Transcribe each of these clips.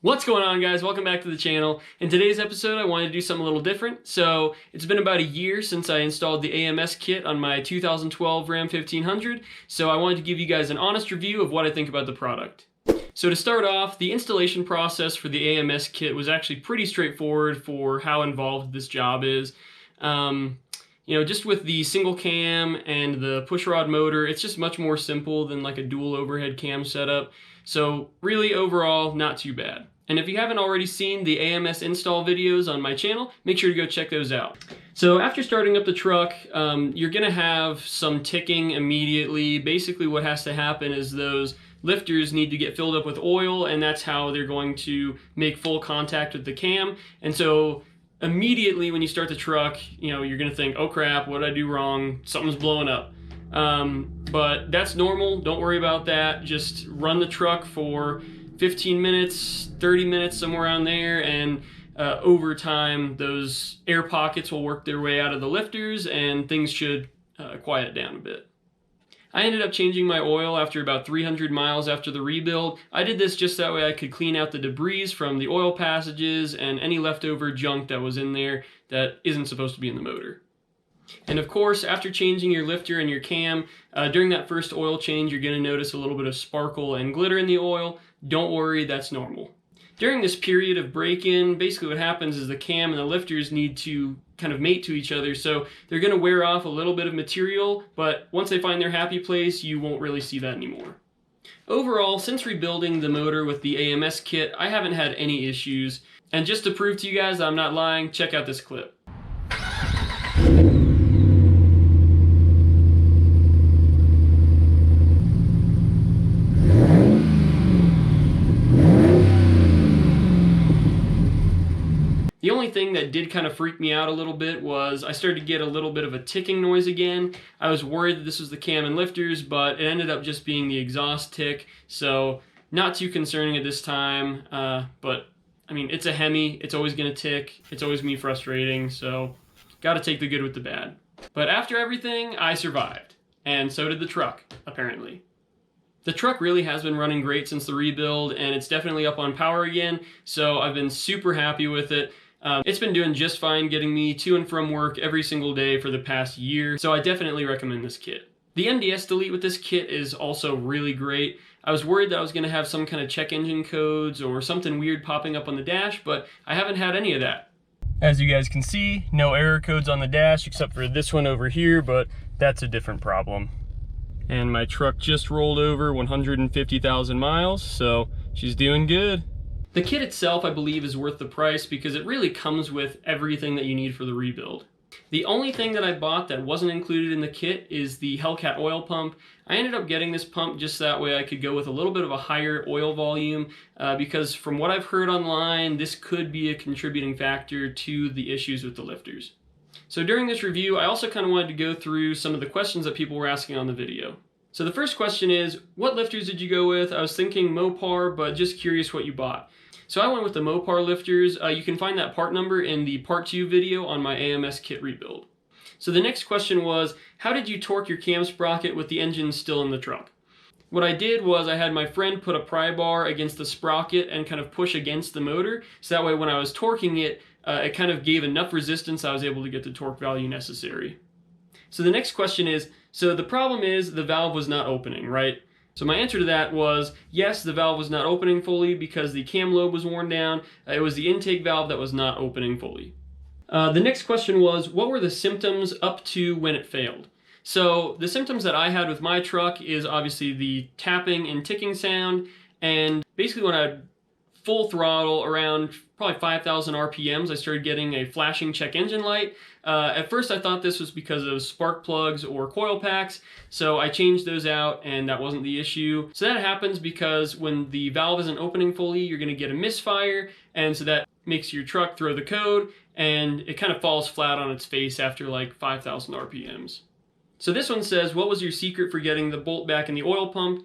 What's going on, guys? Welcome back to the channel. In today's episode, I wanted to do something a little different. So it's been about a year since I installed the AMS kit on my 2012 Ram 1500. So I wanted to give you guys an honest review of what I think about the product. So to start off, the installation process for the AMS kit was actually pretty straightforward for how involved this job is. Just with the single cam and the pushrod motor, it's just much more simple than like a dual overhead cam setup. So really overall, not too bad. And if you haven't already seen the AMS install videos on my channel, make sure to go check those out. So after starting up the truck, you're gonna have some ticking immediately. Basically what has to happen is those lifters need to get filled up with oil, and that's how they're going to make full contact with the cam. And so immediately when you start the truck, you're gonna think, oh crap, what did I do wrong? Something's blowing up. But that's normal, don't worry about that. Just run the truck for 15 minutes, 30 minutes, somewhere around there, and over time those air pockets will work their way out of the lifters and things should quiet down a bit. I ended up changing my oil after about 300 miles after the rebuild. I did this just that way I could clean out the debris from the oil passages and any leftover junk that was in there that isn't supposed to be in the motor. And of course, after changing your lifter and your cam, during that first oil change, you're going to notice a little bit of sparkle and glitter in the oil. Don't worry, that's normal. During this period of break-in, basically what happens is the cam and the lifters need to kind of mate to each other, so they're going to wear off a little bit of material, but once they find their happy place, you won't really see that anymore. Overall, since rebuilding the motor with the AMS kit, I haven't had any issues. And just to prove to you guys that I'm not lying, check out this clip. The only thing that did kind of freak me out a little bit was I started to get a little bit of a ticking noise again. I was worried that this was the cam and lifters, but it ended up just being the exhaust tick, so not too concerning at this time. But I mean, it's a Hemi, it's always gonna tick, it's always gonna be frustrating, so gotta take the good with the bad. But after everything, I survived, and so did the truck, apparently. The truck really has been running great since the rebuild, and it's definitely up on power again, so I've been super happy with it. It's been doing just fine getting me to and from work every single day for the past year, so I definitely recommend this kit. The NDS delete with this kit is also really great. I was worried that I was going to have some kind of check engine codes or something weird popping up on the dash, but I haven't had any of that. As you guys can see, no error codes on the dash except for this one over here, but that's a different problem. And my truck just rolled over 150,000 miles, so she's doing good. The kit itself, I believe, is worth the price because it really comes with everything that you need for the rebuild. The only thing that I bought that wasn't included in the kit is the Hellcat oil pump. I ended up getting this pump just that way I could go with a little bit of a higher oil volume because from what I've heard online, this could be a contributing factor to the issues with the lifters. So during this review, I also kind of wanted to go through some of the questions that people were asking on the video. So the first question is, what lifters did you go with? I was thinking Mopar, but just curious what you bought. So I went with the Mopar lifters. You can find that part number in the part 2 video on my AMS kit rebuild. So the next question was, how did you torque your cam sprocket with the engine still in the truck? What I did was I had my friend put a pry bar against the sprocket and kind of push against the motor, so that way when I was torquing it, it kind of gave enough resistance I was able to get the torque value necessary. So the next question is, so the problem is the valve was not opening, right? So my answer to that was, yes, the valve was not opening fully because the cam lobe was worn down. It was the intake valve that was not opening fully. The next question was, what were the symptoms up to when it failed? So the symptoms that I had with my truck is obviously the tapping and ticking sound, and basically when I full throttle around probably 5,000 RPMs, I started getting a flashing check engine light. At first I thought this was because of spark plugs or coil packs, so I changed those out and that wasn't the issue. So that happens because when the valve isn't opening fully, you're going to get a misfire, and so that makes your truck throw the code, and it kind of falls flat on its face after like 5,000 RPMs. So this one says, what was your secret for getting the bolt back in the oil pump?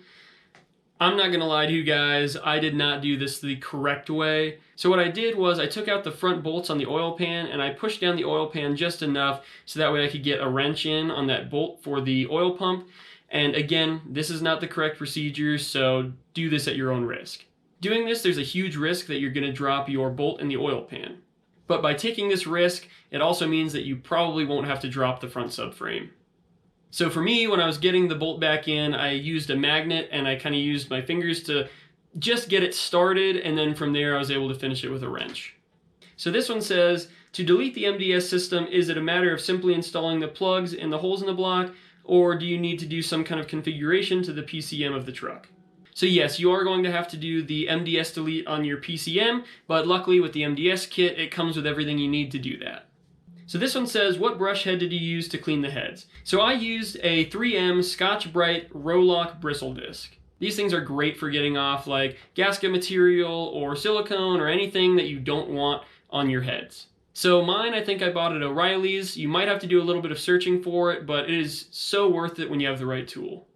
I'm not gonna lie to you guys, I did not do this the correct way. So what I did was I took out the front bolts on the oil pan and I pushed down the oil pan just enough so that way I could get a wrench in on that bolt for the oil pump. And again, this is not the correct procedure, so do this at your own risk. Doing this, there's a huge risk that you're going to drop your bolt in the oil pan. But by taking this risk, it also means that you probably won't have to drop the front subframe. So for me, when I was getting the bolt back in, I used a magnet and I kind of used my fingers to just get it started, and then from there I was able to finish it with a wrench. So this one says, to delete the MDS system, is it a matter of simply installing the plugs in the holes in the block, or do you need to do some kind of configuration to the PCM of the truck? So yes, you are going to have to do the MDS delete on your PCM, but luckily with the MDS kit, it comes with everything you need to do that. So this one says, what brush head did you use to clean the heads? So I used a 3M Scotch-Brite Rolock bristle disc. These things are great for getting off like gasket material or silicone or anything that you don't want on your heads. So mine, I think I bought at O'Reilly's. You might have to do a little bit of searching for it, but it is so worth it when you have the right tool.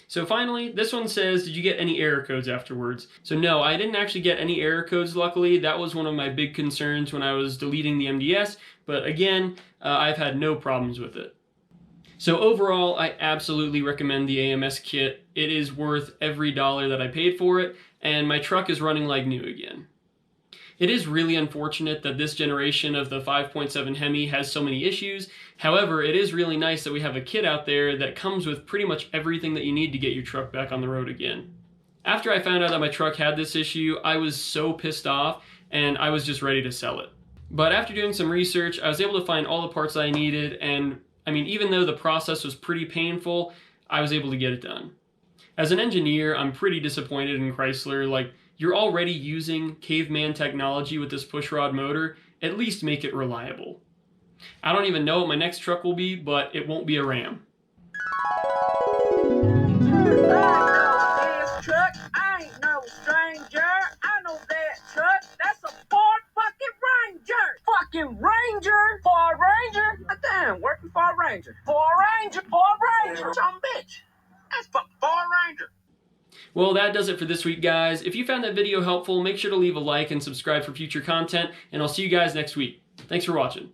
So finally, this one says, did you get any error codes afterwards? So no, I didn't actually get any error codes, luckily. That was one of my big concerns when I was deleting the MDS, but again, I've had no problems with it. So overall, I absolutely recommend the AMS kit. It is worth every dollar that I paid for it, and my truck is running like new again. It is really unfortunate that this generation of the 5.7 Hemi has so many issues. However, it is really nice that we have a kit out there that comes with pretty much everything that you need to get your truck back on the road again. After I found out that my truck had this issue, I was so pissed off and I was just ready to sell it. But after doing some research, I was able to find all the parts I needed, and I mean, even though the process was pretty painful, I was able to get it done. As an engineer, I'm pretty disappointed in Chrysler. Like, you're already using caveman technology with this pushrod motor, at least make it reliable. I don't even know what my next truck will be, but it won't be a Ram. This truck, I ain't no stranger. I know that truck. That's a Ford fucking Ranger. Fucking Ranger? Ford Ranger? Damn, working for a Ranger. Ford Ranger, Ford Ranger. Some bitch. That's fucking Ford Ranger. Well, that does it for this week, guys. If you found that video helpful, make sure to leave a like and subscribe for future content, and I'll see you guys next week. Thanks for watching.